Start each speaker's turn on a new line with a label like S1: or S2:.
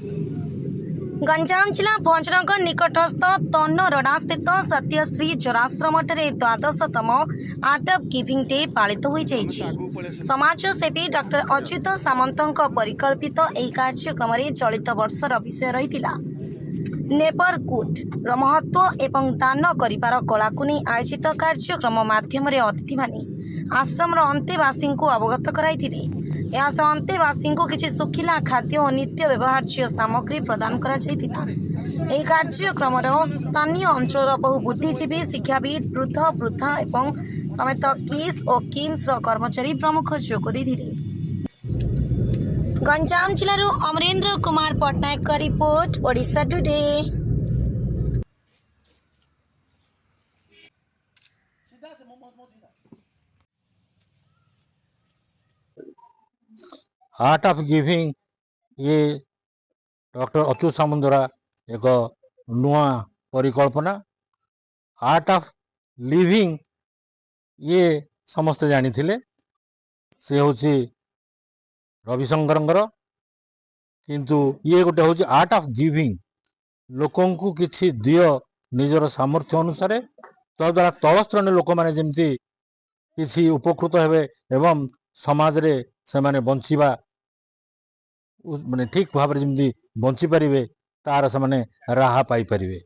S1: गंजाम जिला भंजनगर निकटस्थ तन्नरडा स्थित Satyashri जराश्रमଠାରେ द्वादशतम art of giving day पालित हो समाजसेवी डॉक्टर अच्युत सामंत परिकल्पित यह कार्यक्रम चलित वर्षर विषय रही नेबर गुड महत्व एवं दान करिवार कला को नहीं आयोजित कार्यक्रम माध्यम अतिथि माने आश्रम अंतेवासी को अवगत कराई अंतेवासी को किसी सुखिला खाद्य और नित्य व्यवहार्य सामग्री प्रदान करा कार्यक्रम स्थानीय अंचल बहु बुद्धिजीवी शिक्षाविद वृद्ध वृद्धा एवं समेत किस और किम्स कर्मचारी प्रमुख जोग गंजाम जिलूर अमरेंद्र कुमार पट्टनायक का report Odisha today.
S2: Art of giving ये डॉक्टर अच्युत सामंत द्वारा एक नुआ परिकल्पना। आर्ट ऑफ लिविंग ये समस्त जानी थिले से होची रविशंकर किंतु ये गोटे हूँ आर्ट ऑफ गिविंग लोकों को किसी दियो निजर सामर्थ्य अनुसार तद्वारा तल स्तर लोक मैंने जमती किसी उपकृत हेबे एवं समाज रे से माने बंचिबा माने ठीक भाव जमी बंची पारे तार से राहा पाई पारे।